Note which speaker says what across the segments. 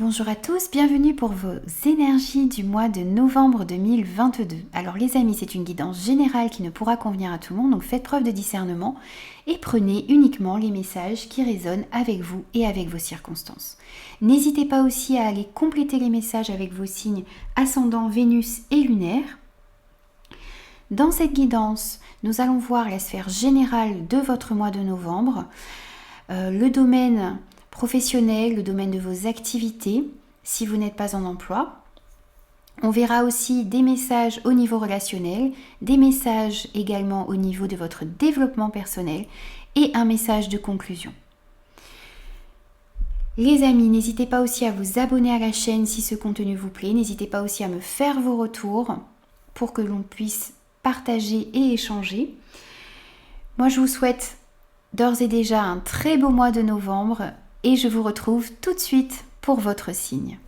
Speaker 1: Bonjour à tous, bienvenue pour vos énergies du mois de novembre 2022. Alors les amis, c'est une guidance générale qui ne pourra convenir à tout le monde, donc faites preuve de discernement et prenez uniquement les messages qui résonnent avec vous et avec vos circonstances. N'hésitez pas aussi à aller compléter les messages avec vos signes ascendant, Vénus et lunaire. Dans cette guidance, nous allons voir la sphère générale de votre mois de novembre, le domaine professionnel, le domaine de vos activités, si vous n'êtes pas en emploi. On verra aussi des messages au niveau relationnel, des messages également au niveau de votre développement personnel et un message de conclusion. Les amis, n'hésitez pas aussi à vous abonner à la chaîne si ce contenu vous plaît. N'hésitez pas aussi à me faire vos retours pour que l'on puisse partager et échanger. Moi, je vous souhaite d'ores et déjà un très beau mois de novembre. Et je vous retrouve tout de suite pour votre signe.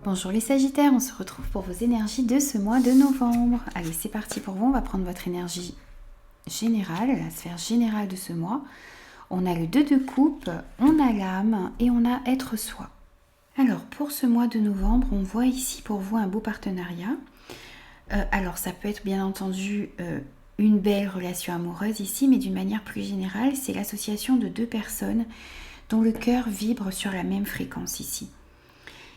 Speaker 1: Bonjour les Sagittaires, on se retrouve pour vos énergies de ce mois de novembre. Allez, c'est parti pour vous, on va prendre votre énergie générale, la sphère générale de ce mois. On a le 2 de coupe, on a l'âme et on a être soi. Alors pour ce mois de novembre, on voit ici pour vous un beau partenariat. Alors ça peut être bien entendu une belle relation amoureuse ici, mais d'une manière plus générale, c'est l'association de deux personnes dont le cœur vibre sur la même fréquence ici.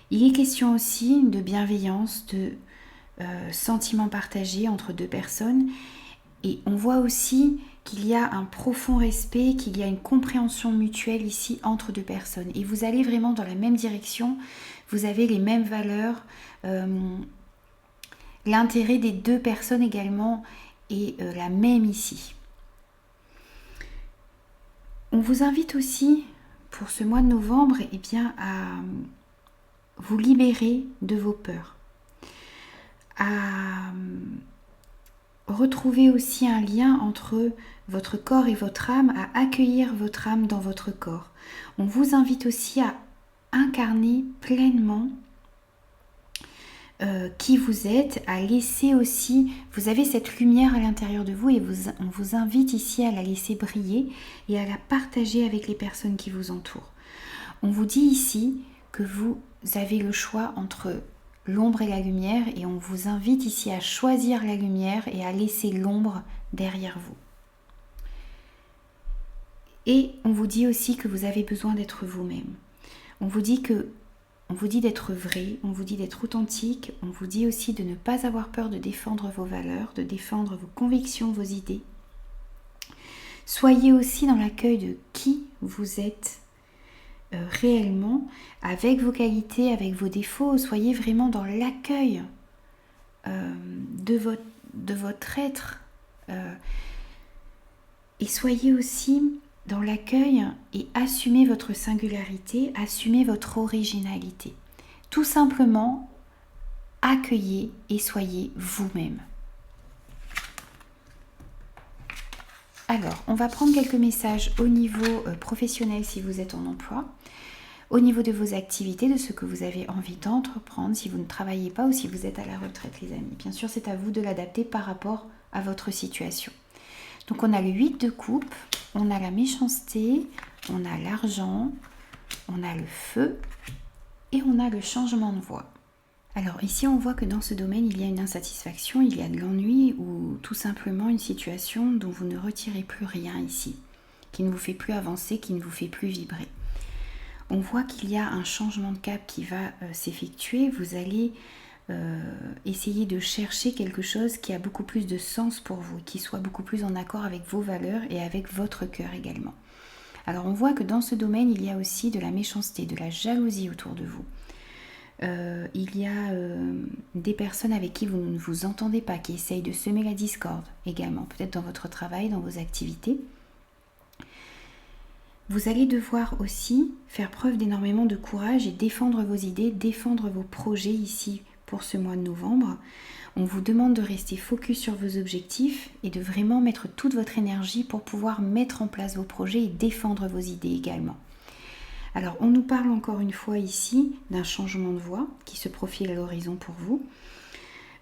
Speaker 1: Il est question aussi de bienveillance, de sentiments partagés entre deux personnes. Et on voit aussi qu'il y a un profond respect, qu'il y a une compréhension mutuelle ici entre deux personnes. Et vous allez vraiment dans la même direction, vous avez les mêmes valeurs. L'intérêt des deux personnes également est la même ici. On vous invite aussi pour ce mois de novembre à vous libérer de vos peurs, à retrouver aussi un lien entre votre corps et votre âme, à accueillir votre âme dans votre corps. On vous invite aussi à incarner pleinement qui vous êtes, à laisser aussi, vous avez cette lumière à l'intérieur de vous et on vous invite ici à la laisser briller et à la partager avec les personnes qui vous entourent. On vous dit ici que vous avez le choix entre l'ombre et la lumière et on vous invite ici à choisir la lumière et à laisser l'ombre derrière vous. Et on vous dit aussi que vous avez besoin d'être vous-même. On vous dit d'être vrai, on vous dit d'être authentique, on vous dit aussi de ne pas avoir peur de défendre vos valeurs, de défendre vos convictions, vos idées. Soyez aussi dans l'accueil de qui vous êtes réellement, avec vos qualités, avec vos défauts. Soyez vraiment dans l'accueil de votre être et soyez aussi dans l'accueil et assumez votre singularité, assumez votre originalité. Tout simplement, accueillez et soyez vous-même. Alors, on va prendre quelques messages au niveau professionnel si vous êtes en emploi, au niveau de vos activités, de ce que vous avez envie d'entreprendre, si vous ne travaillez pas ou si vous êtes à la retraite, les amis. Bien sûr, c'est à vous de l'adapter par rapport à votre situation. Donc, on a le 8 de coupe, on a la méchanceté, on a l'argent, on a le feu et on a le changement de voie. Alors ici, on voit que dans ce domaine, il y a une insatisfaction, il y a de l'ennui ou tout simplement une situation dont vous ne retirez plus rien ici, qui ne vous fait plus avancer, qui ne vous fait plus vibrer. On voit qu'il y a un changement de cap qui va s'effectuer. Vous allez essayer de chercher quelque chose qui a beaucoup plus de sens pour vous, qui soit beaucoup plus en accord avec vos valeurs et avec votre cœur également. Alors on voit que dans ce domaine, il y a aussi de la méchanceté, de la jalousie autour de vous. Il y a des personnes avec qui vous ne vous entendez pas, qui essayent de semer la discorde également, peut-être dans votre travail, dans vos activités. Vous allez devoir aussi faire preuve d'énormément de courage et défendre vos idées, défendre vos projets ici pour ce mois de novembre. On vous demande de rester focus sur vos objectifs et de vraiment mettre toute votre énergie pour pouvoir mettre en place vos projets et défendre vos idées également. Alors, on nous parle encore une fois ici d'un changement de voie qui se profile à l'horizon pour vous.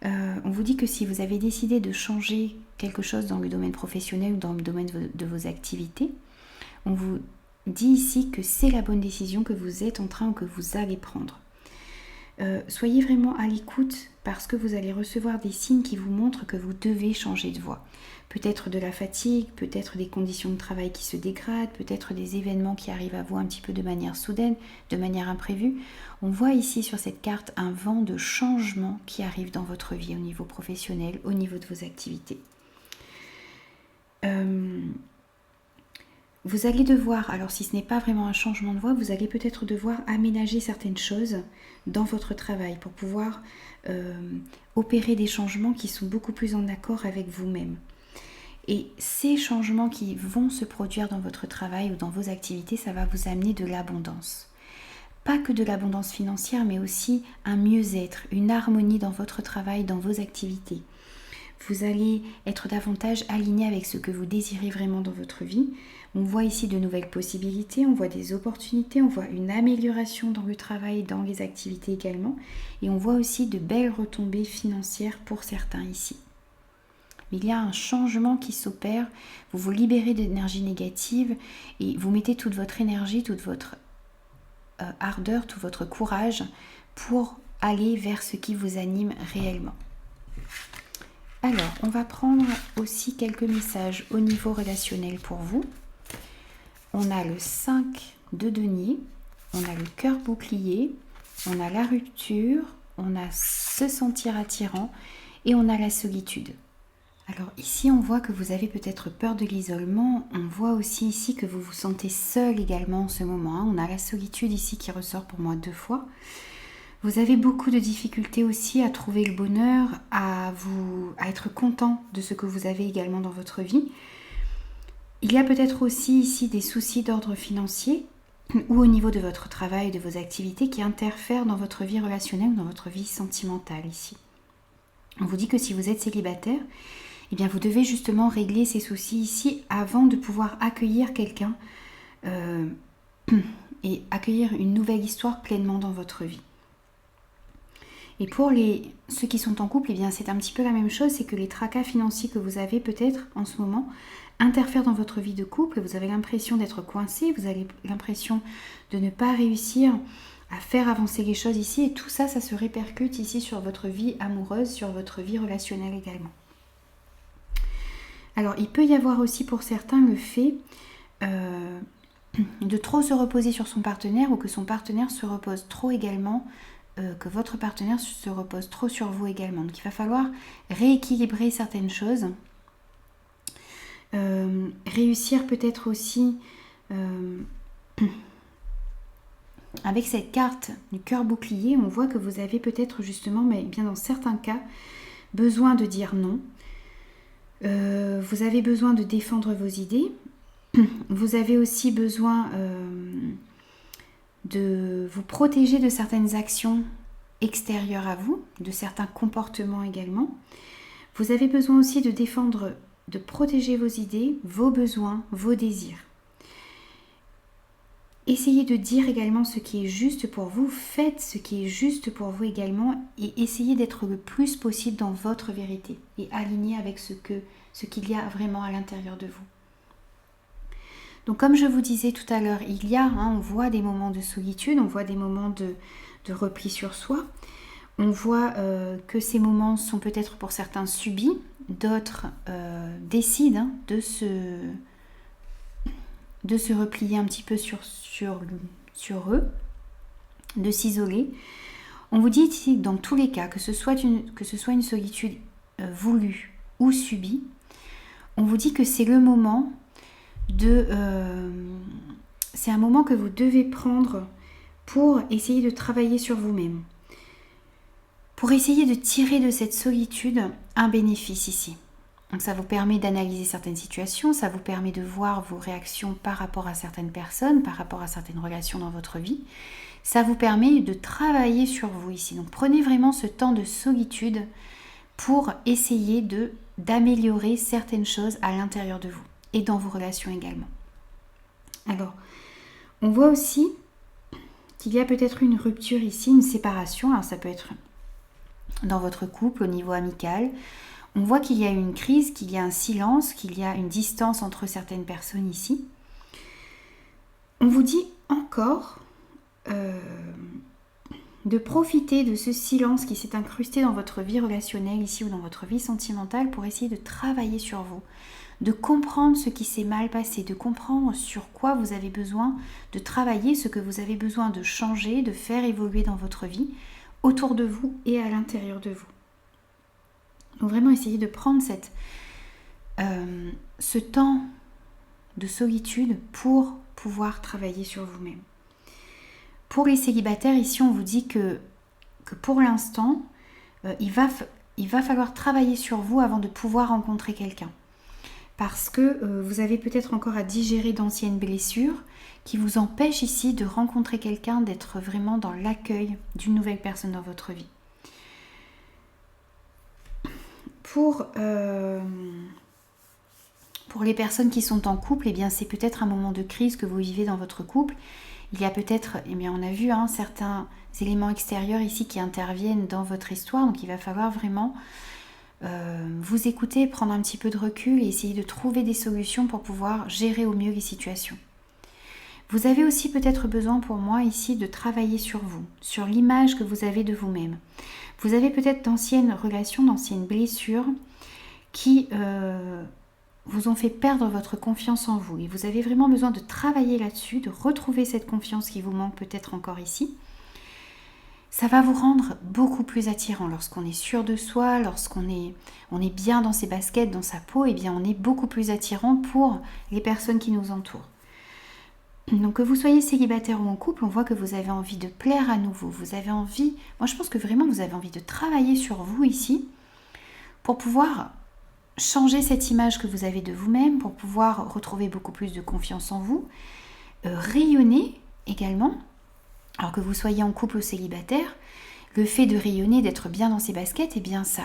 Speaker 1: On vous dit que si vous avez décidé de changer quelque chose dans le domaine professionnel ou dans le domaine de vos activités, on vous dit ici que c'est la bonne décision que vous êtes en train ou que vous allez prendre. Soyez vraiment à l'écoute parce que vous allez recevoir des signes qui vous montrent que vous devez changer de voie. Peut-être de la fatigue, peut-être des conditions de travail qui se dégradent, peut-être des événements qui arrivent à vous un petit peu de manière soudaine, de manière imprévue. On voit ici sur cette carte un vent de changement qui arrive dans votre vie au niveau professionnel, au niveau de vos activités. Vous allez devoir, alors si ce n'est pas vraiment un changement de voie, vous allez peut-être devoir aménager certaines choses dans votre travail pour pouvoir opérer des changements qui sont beaucoup plus en accord avec vous-même. Et ces changements qui vont se produire dans votre travail ou dans vos activités, ça va vous amener de l'abondance. Pas que de l'abondance financière, mais aussi un mieux-être, une harmonie dans votre travail, dans vos activités. Vous allez être davantage aligné avec ce que vous désirez vraiment dans votre vie. On voit ici de nouvelles possibilités, on voit des opportunités, on voit une amélioration dans le travail, dans les activités également. Et on voit aussi de belles retombées financières pour certains ici. Il y a un changement qui s'opère, vous vous libérez d'énergie négative et vous mettez toute votre énergie, toute votre ardeur, tout votre courage pour aller vers ce qui vous anime réellement. Alors, on va prendre aussi quelques messages au niveau relationnel pour vous. On a le 5 de denier, on a le cœur bouclier, on a la rupture, on a se sentir attirant et on a la solitude. Alors ici, on voit que vous avez peut-être peur de l'isolement. On voit aussi ici que vous vous sentez seul également en ce moment. On a la solitude ici qui ressort pour moi 2 fois. Vous avez beaucoup de difficultés aussi à trouver le bonheur, à être content de ce que vous avez également dans votre vie. Il y a peut-être aussi ici des soucis d'ordre financier ou au niveau de votre travail, de vos activités qui interfèrent dans votre vie relationnelle ou dans votre vie sentimentale ici. On vous dit que si vous êtes célibataire, eh bien vous devez justement régler ces soucis ici avant de pouvoir accueillir quelqu'un et accueillir une nouvelle histoire pleinement dans votre vie. Et pour ceux qui sont en couple, eh bien c'est un petit peu la même chose, c'est que les tracas financiers que vous avez peut-être en ce moment interfèrent dans votre vie de couple, vous avez l'impression d'être coincé, vous avez l'impression de ne pas réussir à faire avancer les choses ici, et tout ça, ça se répercute ici sur votre vie amoureuse, sur votre vie relationnelle également. Alors, il peut y avoir aussi pour certains le fait de trop se reposer sur son partenaire ou que son partenaire se repose trop également, que votre partenaire se repose trop sur vous également. Donc, il va falloir rééquilibrer certaines choses. Réussir peut-être aussi avec cette carte du cœur bouclier, on voit que vous avez peut-être justement, mais bien dans certains cas, besoin de dire non. Vous avez besoin de défendre vos idées. Vous avez aussi besoin de vous protéger de certaines actions extérieures à vous, de certains comportements également. Vous avez besoin aussi de défendre, de protéger vos idées, vos besoins, vos désirs. Essayez de dire également ce qui est juste pour vous, faites ce qui est juste pour vous également et essayez d'être le plus possible dans votre vérité et aligné avec ce qu'il y a vraiment à l'intérieur de vous. Donc comme je vous disais tout à l'heure, on voit des moments de solitude, on voit des moments de repli sur soi, on voit que ces moments sont peut-être pour certains subis, d'autres décident de se replier un petit peu sur eux, de s'isoler. On vous dit ici, dans tous les cas, que ce soit une solitude voulue ou subie, on vous dit que c'est le moment c'est un moment que vous devez prendre pour essayer de travailler sur vous-même, pour essayer de tirer de cette solitude un bénéfice ici. Donc ça vous permet d'analyser certaines situations, ça vous permet de voir vos réactions par rapport à certaines personnes, par rapport à certaines relations dans votre vie. Ça vous permet de travailler sur vous ici. Donc prenez vraiment ce temps de solitude pour essayer d'améliorer certaines choses à l'intérieur de vous et dans vos relations également. Alors, on voit aussi qu'il y a peut-être une rupture ici, une séparation. Alors ça peut être dans votre couple, au niveau amical. On voit qu'il y a une crise, qu'il y a un silence, qu'il y a une distance entre certaines personnes ici. On vous dit encore de profiter de ce silence qui s'est incrusté dans votre vie relationnelle ici ou dans votre vie sentimentale pour essayer de travailler sur vous, de comprendre ce qui s'est mal passé, de comprendre sur quoi vous avez besoin de travailler, ce que vous avez besoin de changer, de faire évoluer dans votre vie, autour de vous et à l'intérieur de vous. Donc vraiment essayer de prendre ce temps de solitude pour pouvoir travailler sur vous-même. Pour les célibataires, ici on vous dit que pour l'instant, il va falloir travailler sur vous avant de pouvoir rencontrer quelqu'un. Parce que vous avez peut-être encore à digérer d'anciennes blessures qui vous empêchent ici de rencontrer quelqu'un, d'être vraiment dans l'accueil d'une nouvelle personne dans votre vie. Pour les personnes qui sont en couple, eh bien c'est peut-être un moment de crise que vous vivez dans votre couple. Il y a peut-être, eh bien on a vu certains éléments extérieurs ici qui interviennent dans votre histoire, donc il va falloir vraiment vous écouter, prendre un petit peu de recul et essayer de trouver des solutions pour pouvoir gérer au mieux les situations. Vous avez aussi peut-être besoin pour moi ici de travailler sur vous, sur l'image que vous avez de vous-même. Vous avez peut-être d'anciennes relations, d'anciennes blessures qui vous ont fait perdre votre confiance en vous. Et vous avez vraiment besoin de travailler là-dessus, de retrouver cette confiance qui vous manque peut-être encore ici. Ça va vous rendre beaucoup plus attirant lorsqu'on est sûr de soi, lorsqu'on est bien dans ses baskets, dans sa peau, et bien on est beaucoup plus attirant pour les personnes qui nous entourent. Donc que vous soyez célibataire ou en couple, on voit que vous avez envie de plaire à nouveau. Vous avez envie, moi je pense que vraiment vous avez envie de travailler sur vous ici pour pouvoir changer cette image que vous avez de vous-même, pour pouvoir retrouver beaucoup plus de confiance en vous, rayonner également. Alors que vous soyez en couple ou célibataire, le fait de rayonner, d'être bien dans ses baskets, eh bien ça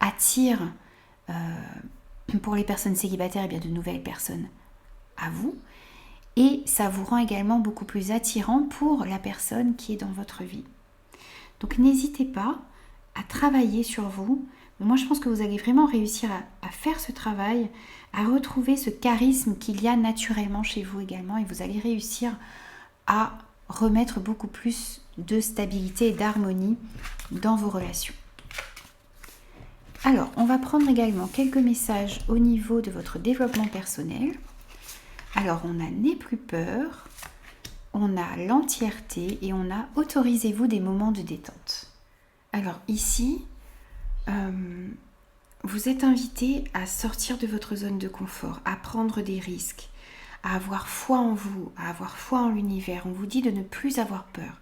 Speaker 1: attire pour les personnes célibataires eh bien de nouvelles personnes à vous. Et ça vous rend également beaucoup plus attirant pour la personne qui est dans votre vie. Donc n'hésitez pas à travailler sur vous. Moi je pense que vous allez vraiment réussir à faire ce travail, à retrouver ce charisme qu'il y a naturellement chez vous également. Et vous allez réussir à remettre beaucoup plus de stabilité et d'harmonie dans vos relations. Alors, on va prendre également quelques messages au niveau de votre développement personnel. Alors, on a n'aie plus peur, on a l'entièreté et on a autorisez-vous des moments de détente. Alors ici, vous êtes invité à sortir de votre zone de confort, à prendre des risques, à avoir foi en vous, à avoir foi en l'univers. On vous dit de ne plus avoir peur,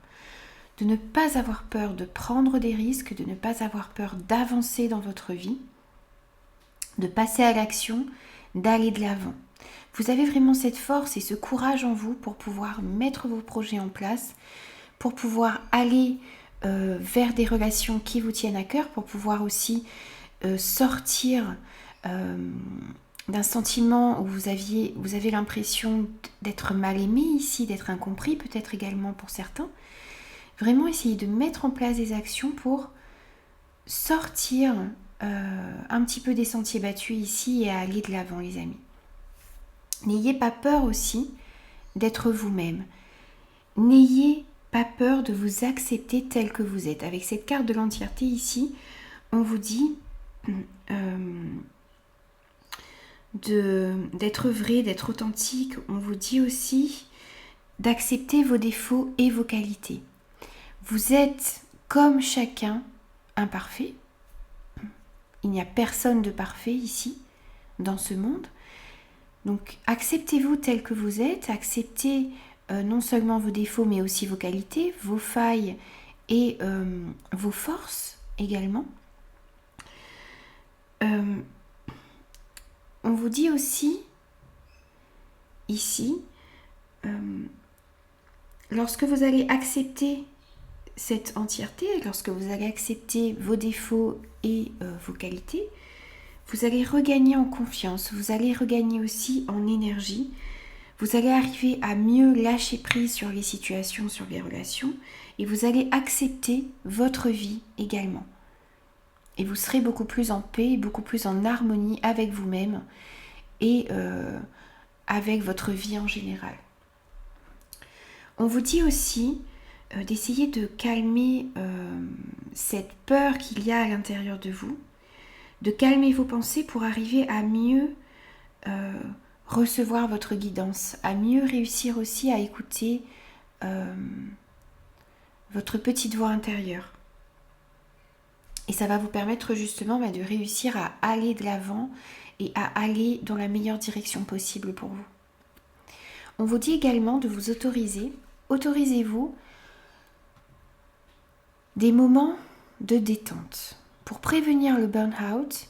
Speaker 1: de ne pas avoir peur de prendre des risques, de ne pas avoir peur d'avancer dans votre vie, de passer à l'action, d'aller de l'avant. Vous avez vraiment cette force et ce courage en vous pour pouvoir mettre vos projets en place, pour pouvoir aller vers des relations qui vous tiennent à cœur, pour pouvoir aussi sortir d'un sentiment où vous avez l'impression d'être mal aimé ici, d'être incompris peut-être également pour certains. Vraiment essayer de mettre en place des actions pour sortir un petit peu des sentiers battus ici et à aller de l'avant les amis. N'ayez pas peur aussi d'être vous-même. N'ayez pas peur de vous accepter tel que vous êtes. Avec cette carte de l'entièreté ici, on vous dit d'être vrai, d'être authentique. On vous dit aussi d'accepter vos défauts et vos qualités. Vous êtes comme chacun imparfait. Il n'y a personne de parfait ici, dans ce monde. Donc acceptez-vous tel que vous êtes, acceptez non seulement vos défauts mais aussi vos qualités, vos failles et vos forces également. vous dit aussi, ici, lorsque vous allez accepter cette entièreté, lorsque vous allez accepter vos défauts et vos qualités, vous allez regagner en confiance, vous allez regagner aussi en énergie, vous allez arriver à mieux lâcher prise sur les situations, sur les relations, et vous allez accepter votre vie également. Et vous serez beaucoup plus en paix, beaucoup plus en harmonie avec vous-même et avec votre vie en général. On vous dit aussi d'essayer de calmer cette peur qu'il y a à l'intérieur de vous, de calmer vos pensées pour arriver à mieux recevoir votre guidance, à mieux réussir aussi à écouter votre petite voix intérieure. Et ça va vous permettre justement de réussir à aller de l'avant et à aller dans la meilleure direction possible pour vous. On vous dit également de vous autorisez-vous des moments de détente. Pour prévenir le burn-out,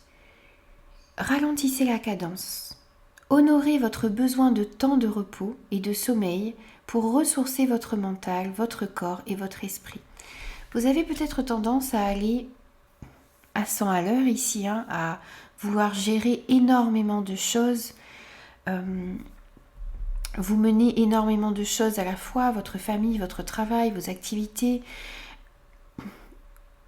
Speaker 1: ralentissez la cadence. Honorez votre besoin de temps de repos et de sommeil pour ressourcer votre mental, votre corps et votre esprit. Vous avez peut-être tendance à aller à 100 à l'heure ici, à vouloir gérer énormément de choses. Vous menez énormément de choses à la fois, votre famille, votre travail, vos activités.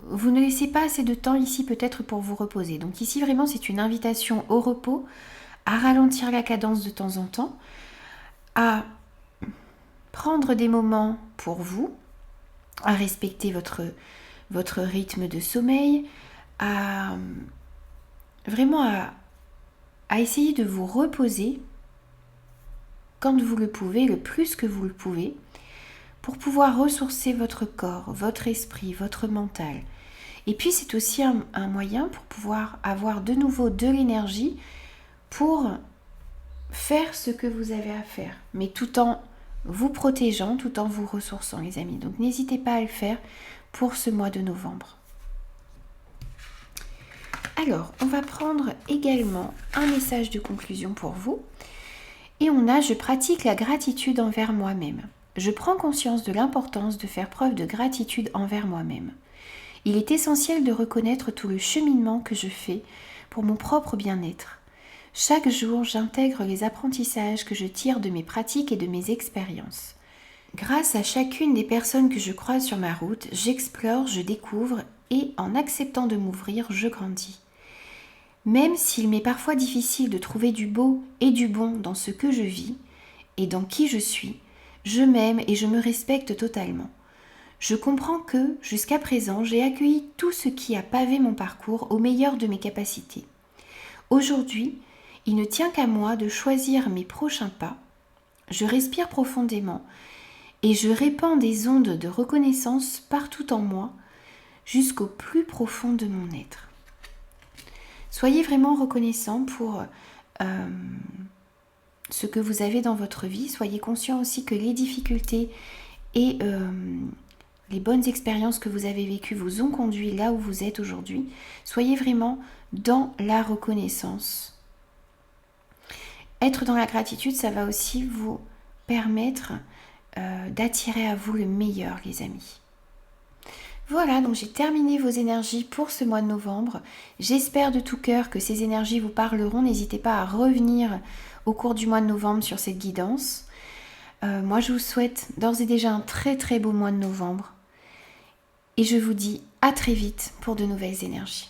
Speaker 1: Vous ne laissez pas assez de temps ici peut-être pour vous reposer. Donc ici vraiment c'est une invitation au repos, à ralentir la cadence de temps en temps, à prendre des moments pour vous, à respecter votre rythme de sommeil, à essayer de vous reposer quand vous le pouvez, le plus que vous le pouvez, pour pouvoir ressourcer votre corps, votre esprit, votre mental. Et puis c'est aussi un moyen pour pouvoir avoir de nouveau de l'énergie pour faire ce que vous avez à faire, mais tout en vous protégeant, tout en vous ressourçant les amis. Donc n'hésitez pas à le faire pour ce mois de novembre. Alors, on va prendre également un message de conclusion pour vous. Et on a « Je pratique la gratitude envers moi-même. Je prends conscience de l'importance de faire preuve de gratitude envers moi-même. Il est essentiel de reconnaître tout le cheminement que je fais pour mon propre bien-être. Chaque jour, j'intègre les apprentissages que je tire de mes pratiques et de mes expériences. Grâce à chacune des personnes que je croise sur ma route, j'explore, je découvre et en acceptant de m'ouvrir, je grandis. Même s'il m'est parfois difficile de trouver du beau et du bon dans ce que je vis et dans qui je suis, je m'aime et je me respecte totalement. Je comprends que, jusqu'à présent, j'ai accueilli tout ce qui a pavé mon parcours au meilleur de mes capacités. Aujourd'hui, il ne tient qu'à moi de choisir mes prochains pas. Je respire profondément et je répands des ondes de reconnaissance partout en moi jusqu'au plus profond de mon être. Soyez vraiment reconnaissant pour ce que vous avez dans votre vie. Soyez conscient aussi que les difficultés et les bonnes expériences que vous avez vécues vous ont conduit là où vous êtes aujourd'hui. Soyez vraiment dans la reconnaissance. Être dans la gratitude, ça va aussi vous permettre d'attirer à vous le meilleur, les amis. Voilà, donc j'ai terminé vos énergies pour ce mois de novembre. J'espère de tout cœur que ces énergies vous parleront. N'hésitez pas à revenir au cours du mois de novembre sur cette guidance. Moi, je vous souhaite d'ores et déjà un très très beau mois de novembre. Et je vous dis à très vite pour de nouvelles énergies.